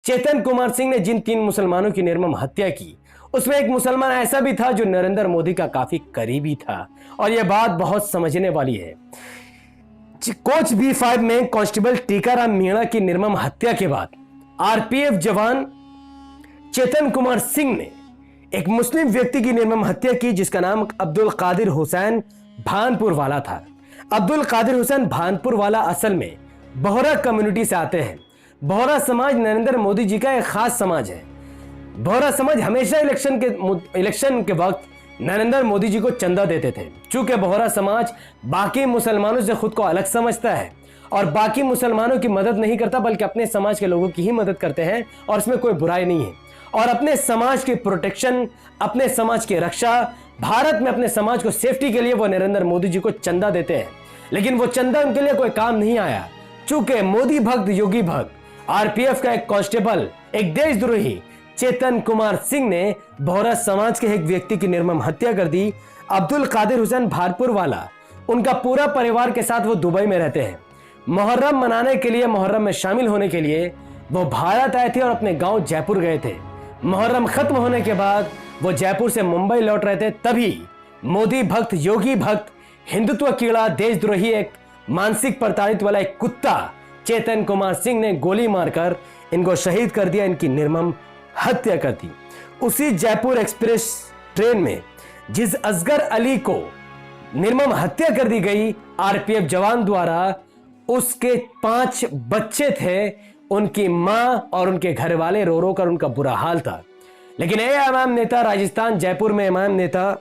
चेतन कुमार सिंह ने जिन 3 मुसलमानों की निर्मम हत्या की, उसमें एक मुसलमान ऐसा भी था जो नरेंद्र मोदी का काफी करीबी था। और यह बात बहुत समझने वाली है। कोच B5 में कांस्टेबल टीकाराम मीणा की निर्मम हत्या के बाद आरपीएफ जवान चेतन कुमार सिंह ने एक मुस्लिम व्यक्ति की निर्मम हत्या की, जिसका नाम अब्दुल कादिर हुसैन भानपुर वाला था। अब्दुल कादिर हुसैन भानपुर वाला असल में बोहरा कम्युनिटी से आते हैं। बोहरा समाज नरेंद्र मोदी जी का एक खास समाज है। बोहरा समाज हमेशा इलेक्शन के वक्त नरेंद्र मोदी जी को चंदा देते थे। चूंकि बोहरा समाज बाकी मुसलमानों से खुद को अलग समझता है और बाकी मुसलमानों की मदद नहीं करता, बल्कि अपने समाज के लोगों की ही मदद करते हैं, और इसमें कोई बुराई नहीं है। और अपने समाज की प्रोटेक्शन, अपने समाज की रक्षा, भारत में अपने समाज को सेफ्टी के लिए वो नरेंद्र मोदी जी को चंदा देते हैं। लेकिन वो चंदा उनके लिए कोई काम नहीं आया, चूंकि मोदी भक्त, योगी भक्त, आरपीएफ का एक कांस्टेबल, एक देशद्रोही चेतन कुमार सिंह ने बोहरा समाज के एक व्यक्ति की निर्मम हत्या कर दी। अब्दुल कादिर हुसैन भानपुर वाला, उनका पूरा परिवार के साथ वो दुबई में रहते हैं। मुहर्रम मनाने के लिए, मुहर्रम में शामिल होने के लिए वो भारत आए थे और अपने गांव जयपुर गए थे। मुहर्रम खत्म होने के बाद वो जयपुर से मुंबई लौट रहे थे, तभी मोदी भक्त, योगी भक्त, हिंदुत्व कीड़ा, देशद्रोही, एक मानसिक प्रताड़ित वाला एक कुत्ता चेतन कुमार सिंह ने गोली मारकर इनको शहीद कर दिया, इनकी निर्मम हत्या कर दी। उसी जयपुर एक्सप्रेस ट्रेन में जिस असगर अली को निर्मम हत्या कर दी गई आरपीएफ जवान द्वारा, उसके 5 बच्चे थे, उनकी मां और उनके घर वाले रो रो कर उनका बुरा हाल था। लेकिन इमाम नेता, राजस्थान जयपुर में इमाम नेता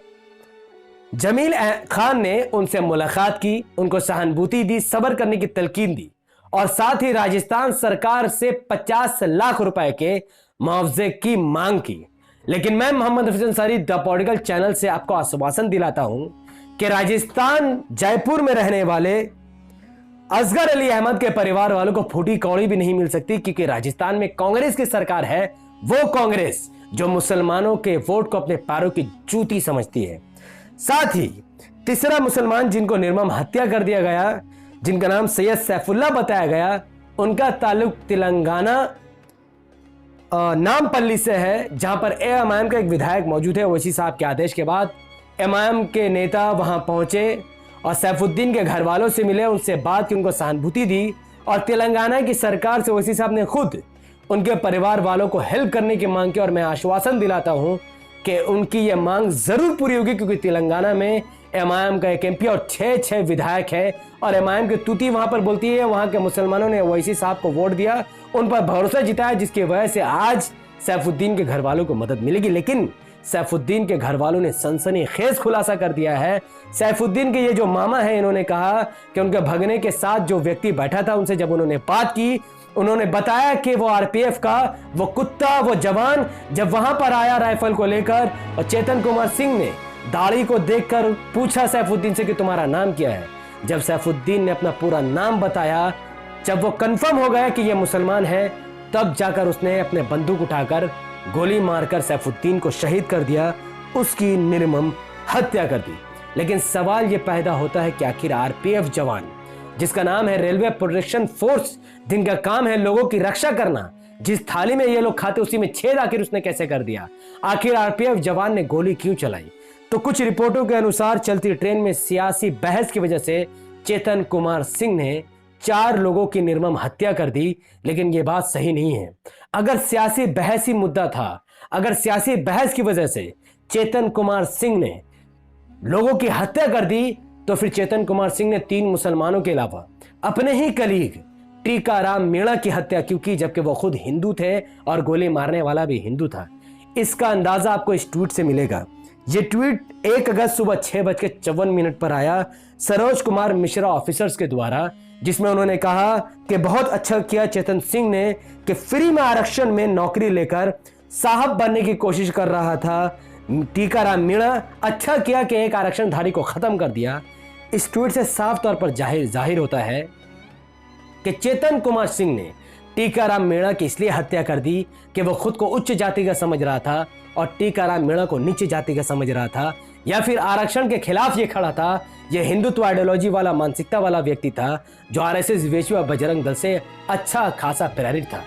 जमील खान ने उनसे मुलाकात की, उनको सहानुभूति दी, सब्र करने की तलकीन दी और साथ ही राजस्थान सरकार से 50 लाख रुपए के मुआवजे की मांग की। लेकिन मैं Mohammad Hafeez Ansari the political channel से आपको आश्वासन दिलाता हूं कि राजस्थान जयपुर में रहने वाले असगर अली अहमद के परिवार वालों को फूटी कौड़ी भी नहीं मिल सकती, क्योंकि राजस्थान में कांग्रेस की सरकार है, वो कांग्रेस जो मुसलमानों के वोट को अपने पैरों की जूती समझती है। साथ ही तीसरा मुसलमान जिनको निर्मम हत्या कर दिया गया, जिनका नाम सैयद सैफुल्लाह बताया गया, उनका ताल्लुक तेलंगाना नामपल्ली से है, जहां पर एएमआईएम का एक विधायक मौजूद है। ओवैसी साहब के आदेश के बाद एएमआईएम के नेता वहां पहुंचे और सैफुद्दीन के घर वालों से मिले, उनसे बात की, उनको सहानुभूति दी और तेलंगाना की सरकार से ओवैसी साहब ने खुद उनके परिवार वालों को हेल्प करने की मांग की। और मैं आश्वासन दिलाता हूं कि उनकी यह मांग जरूर पूरी होगी, क्योंकि तेलंगाना में एमआईएम का एक एमपी और 6 विधायक है और एमआईएम की तूती वहां पर बोलती है। वहां के मुसलमानों ने ओवैसी साहब को वोट दिया, उन पर भरोसा जिताया, जिसकी वजह से आज सैफुद्दीन के घर वालों को मदद मिलेगी। लेकिन सैफुद्दीन के घर वालों ने सनसनीखेज खुलासा कर दिया है। सैफुद्दीन के ये जो मामा है, इन्होंने कहा कि उनके भगने के साथ जो व्यक्ति बैठा था, उनसे जब उन्होंने बात की, उन्होंने बताया कि वो आरपीएफ का वो कुत्ता, वो जवान जब वहां पर आया राइफल को लेकर, और चेतन कुमार सिंह ने दाढ़ी को देखकर पूछा सैफुद्दीन से कि तुम्हारा नाम क्या है। जब सैफुद्दीन ने अपना पूरा नाम बताया, जब वो कंफर्म हो गया कि ये मुसलमान है, तब जाकर उसने अपने बंदूक उठाकर गोली मारकर सैफुद्दीन को शहीद कर दिया, उसकी निर्मम हत्या कर दी। लेकिन सवाल ये पैदा होता है कि आखिर आरपीएफ जवान, जिसका नाम है रेलवे प्रोटेक्शन फोर्स, जिनका काम है लोगों की रक्षा करना, जिस थाली में ये लोग खाते उसी में छेद आखिर उसने कैसे कर दिया? आखिर आरपीएफ जवान ने गोली क्यों चलाई? तो कुछ रिपोर्टों के अनुसार चलती ट्रेन में सियासी बहस की वजह से चेतन कुमार सिंह ने 4 लोगों की निर्मम हत्या कर दी। लेकिन यह बात सही नहीं है। अगर सियासी बहस ही मुद्दा था, अगर सियासी बहस की वजह से चेतन कुमार सिंह ने लोगों की हत्या कर दी, तो फिर चेतन कुमार सिंह ने 3 मुसलमानों के अलावा अपने ही कलीग टीकाराम मीणा की हत्या क्यों की, जबकि वो खुद हिंदू थे और गोली मारने वाला भी हिंदू था? इसका अंदाजा आपको इस ट्वीट से मिलेगा। ये ट्वीट 1 अगस्त सुबह 6:54 पर आया सरोज कुमार मिश्रा ऑफिसर्स के द्वारा, जिसमें उन्होंने कहा कि बहुत अच्छा किया चेतन सिंह ने कि फ्री में आरक्षण में नौकरी लेकर साहब बनने की कोशिश कर रहा था टीकाराम मीणा, अच्छा किया कि एक आरक्षणधारी को खत्म कर दिया। इस ट्वीट से साफ तौर पर जाहिर होता है कि चेतन कुमार सिंह ने टीकाराम मीणा की इसलिए हत्या कर दी कि वो खुद को उच्च जाति का समझ रहा था और टीकाराम मीणा को नीचे जाति का समझ रहा था, या फिर आरक्षण के खिलाफ ये खड़ा था। ये हिंदुत्व आइडियोलॉजी वाला, मानसिकता वाला व्यक्ति था जो आरएसएस, विश्व बजरंग दल से अच्छा खासा प्रेरित था।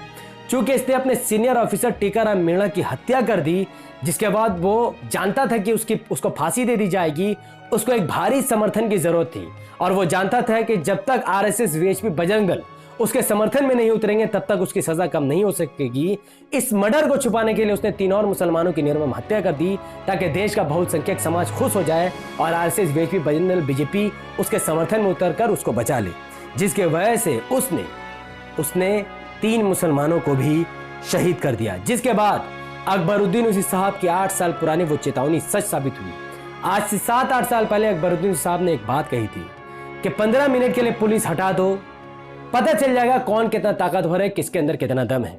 चूंकि इसने अपने सीनियर ऑफिसर टीकाराम मीणा की हत्या कर दी, जिसके बाद वो जानता था कि उसको फांसी दे दी जाएगी, उसको एक भारी समर्थन की जरूरत थी और वो जानता था कि जब तक आरएसएस वीएचपी बजरंग दल उसके समर्थन में नहीं उतरेंगे तब तक उसकी सजा कम नहीं हो सकेगी। इस मर्डर को छुपाने के लिए उसने 3 और मुसलमानों की निर्मम हत्या कर दी ताकि देश का बहुसंख्यक समाज खुश हो जाए और RSS VHP Bajrang Dal BJP उसके समर्थन में उतरकर उसको बचा ले, जिसके वजह से उसने 3 मुसलमानों को भी शहीद कर दिया। जिसके बाद अकबरुद्दीन ओवैसी साहब की 8 साल पुरानी वो चेतावनी सच साबित हुई। आज से 7-8 साल पहले अकबरुद्दीन साहब ने एक बात कही थी कि 15 मिनट के लिए पुलिस हटा दो, पता चल जाएगा कौन कितना ताकतवर है, किसके अंदर कितना दम है।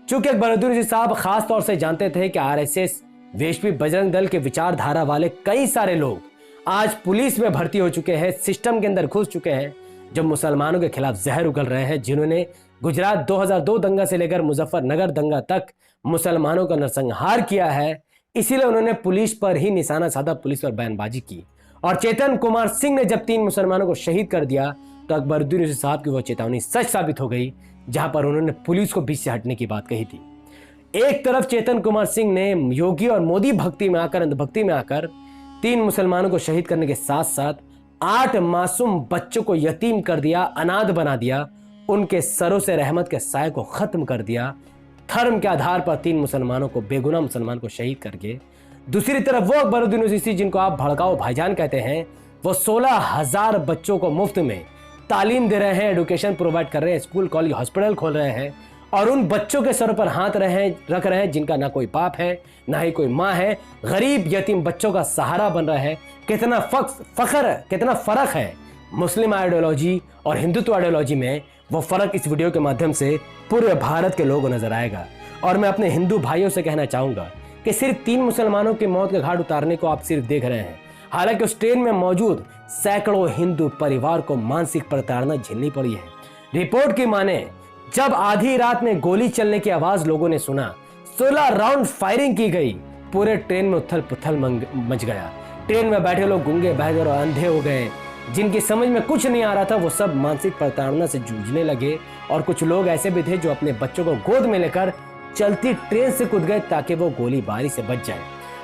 चूंकि अकबरुद्दीन ओवैसी साहब खास तौर से जानते थे कि आरएसएस वीएचपी बजरंग दल के विचारधारा वाले कई सारे लोग आज पुलिस में भर्ती हो चुके हैं, सिस्टम के अंदर घुस चुके हैं, जो मुसलमानों के खिलाफ जहर उगल रहे हैं, जिन्होंने गुजरात 2002 दंगा से लेकर मुजफ्फरनगर दंगा तक मुसलमानों का नरसंहार किया है। इसीलिए उन्होंने पुलिस पर ही निशाना साधा, पुलिस पर बयानबाजी की। और चेतन कुमार सिंह ने जब 3 मुसलमानों को शहीद कर दिया तो अकबरुद्दीन ओवैसी साहब की वो चेतावनी सच साबित हो गई, जहां पर उन्होंने पुलिस को बीच से हटने की बात कही थी। एक तरफ चेतन कुमार सिंह ने योगी और मोदी भक्ति में आकर, अंधभक्ति में आकर 3 मुसलमानों को शहीद करने के साथ साथ 8 मासूम बच्चों को यतीम कर दिया, अनाथ बना दिया, उनके सरों से रहमत के साए को खत्म कर दिया, धर्म के आधार पर 3 मुसलमानों को, बेगुनाह मुसलमान को शहीद करके। दूसरी तरफ वो अकबरुद्दीन ओवैसी जिनको आप भड़काओ भाईजान कहते हैं, वो 16,000 बच्चों को मुफ्त में तालीम दे रहे हैं, एजुकेशन प्रोवाइड कर रहे हैं, स्कूल कॉलेज हॉस्पिटल खोल रहे हैं और उन बच्चों के सर पर हाथ रख रहे हैं जिनका ना कोई बाप है ना ही कोई माँ है, गरीब यतीम बच्चों का सहारा बन रहा है। कितना फख्र, कितना फर्क है मुस्लिम आइडियोलॉजी और हिंदुत्व आइडियोलॉजी में, वो फर्क इस वीडियो के माध्यम से पूरे भारत के लोगों को नजर आएगा। और मैं अपने हिंदू भाइयों से कहना चाहूंगा कि सिर्फ 3 मुसलमानों की मौत के घाट उतारने को आप सिर्फ देख रहे हैं, हालांकि उस ट्रेन में मौजूद सैकड़ों हिंदू परिवार को मानसिक प्रताड़ना झेलनी पड़ी है। रिपोर्ट की माने जब आधी रात में गोली चलने की आवाज लोगों ने सुना, 16 राउंड फायरिंग की गई, पूरे ट्रेन में उथल पुथल मच गया। ट्रेन में बैठे लोग गूंगे बहरे और अंधे हो गए, जिनकी समझ में कुछ नहीं आ रहा था वो सब मानसिक प्रताड़ना से जूझने लगे। और कुछ लोग ऐसे भी थे जो अपने बच्चों को गोद में लेकर चलती ट्रेन से कूद गए ताकि वो गोलीबारी से बच जाए।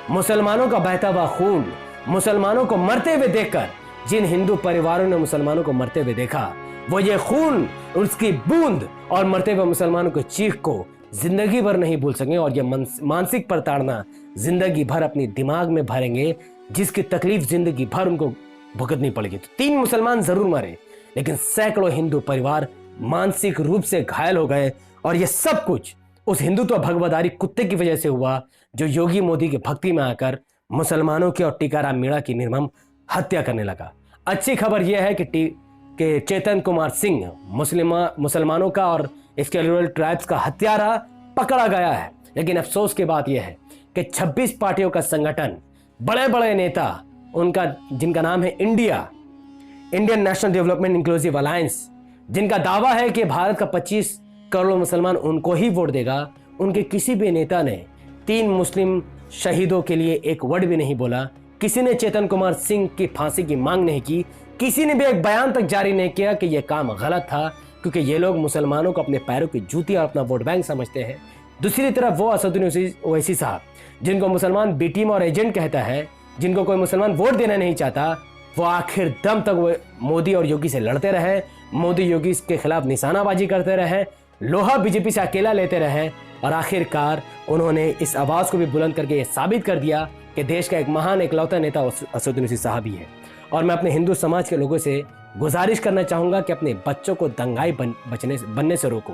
मुसलमानों का बहता हुआ खून, मुसलमानों को मरते हुए देखकर जिन हिंदू परिवारों ने मुसलमानों को मरते हुए देखा, वो ये खून, उसकी बूंद और मरते हुए मुसलमानों की चीख को जिंदगी भर नहीं भूल सकेंगे और ये मानसिक प्रताड़ना जिंदगी भर अपनी दिमाग में भरेंगे, जिसकी तकलीफ जिंदगी भर उनको भुगतनी पड़ेगी। तो 3 मुसलमान जरूर मरे, लेकिन सैकड़ों हिंदू परिवार मानसिक रूप से घायल हो गए। और ये सब कुछ उस हिंदुत्व भगवदारी कुत्ते की वजह से हुआ जो योगी मोदी की भक्ति में आकर मुसलमानों की और टीकाराम मीणा की निर्मम हत्या करने लगा। अच्छी खबर यह है कि चेतन कुमार सिंह मुसलमानों का और इसके रूरल ट्राइब्स का हत्यारा पकड़ा गया है। लेकिन अफसोस की बात यह है कि 26 पार्टियों का संगठन, बड़े बड़े नेता उनका, जिनका नाम है Indian national development inclusive alliance, जिनका दावा है कि भारत का 25 करोड़ मुसलमान उनको ही वोट देगा, उनके किसी भी नेता ने 3 मुस्लिम शहीदों के लिए एक वर्ड भी नहीं बोला। किसी ने चेतन कुमार सिंह की फांसी की मांग नहीं की, किसी ने भी एक बयान तक जारी नहीं किया कि यह काम गलत था, क्योंकि ये लोग मुसलमानों को अपने पैरों की जूती और अपना वोट बैंक समझते हैं। दूसरी तरफ वो असदुद्दीन ओवैसी साहब, जिनको मुसलमान बी टीम और एजेंट कहता है, जिनको कोई मुसलमान वोट देना नहीं चाहता, वो आखिर दम तक वो मोदी और योगी से लड़ते रहे, मोदी योगी के खिलाफ निशानाबाजी करते रहे, लोहा बीजेपी से अकेला लेते रहे और आखिरकार उन्होंने इस आवाज को भी बुलंद करके ये साबित कर दिया कि देश का एक महान इकलौता नेता असदुद्दीन ओवैसी साहब ही है। और मैं अपने हिंदू समाज के लोगों से गुजारिश करना चाहूंगा कि अपने बच्चों को दंगाई बनने से रोको।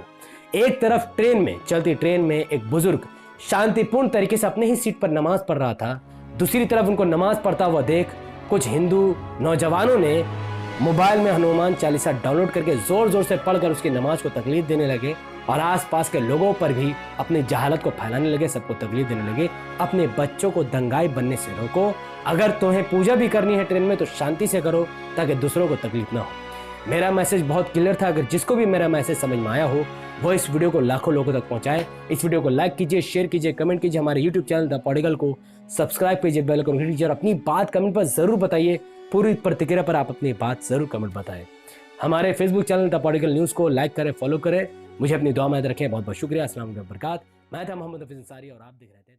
एक तरफ चलती ट्रेन में एक बुजुर्ग शांतिपूर्ण तरीके से अपने ही सीट पर नमाज पढ़ रहा था, दूसरी तरफ उनको नमाज पढ़ता हुआ देख कुछ हिंदू नौजवानों ने मोबाइल में हनुमान चालीसा डाउनलोड करके जोर जोर से पढ़कर उसकी नमाज को तकलीफ देने लगे और आसपास के लोगों पर भी अपनी जहालत को फैलाने लगे, सबको तकलीफ देने लगे। अपने बच्चों को दंगाई बनने से रोको। अगर तुम्हें पूजा भी करनी है ट्रेन में तो शांति से करो ताकि दूसरों को तकलीफ ना हो। मेरा मैसेज बहुत क्लियर था। अगर जिसको भी मेरा मैसेज समझ में आया हो वो इस वीडियो को लाखों लोगों तक पहुंचाए। इस वीडियो को लाइक कीजिए, शेयर कीजिए, कमेंट कीजिए, हमारे यूट्यूब चैनल द पॉडिगल को सब्सक्राइब कीजिए, बेल आइकन हिट कीजिए और अपनी बात कमेंट पर जरूर बताइए। पूरी प्रतिक्रिया पर आप अपनी बात जरूर कमेंट बताएं। हमारे फेसबुक चैनल द पॉडिगल न्यूज़ को लाइक करें, फॉलो करें मुझे अपनी दुआ में याद रखें। बहुत बहुत शुक्रिया। अस्सलाम वालेकुम बरकात। मैं था मोहम्मद हफीज अंसारी और आप देख रहे थे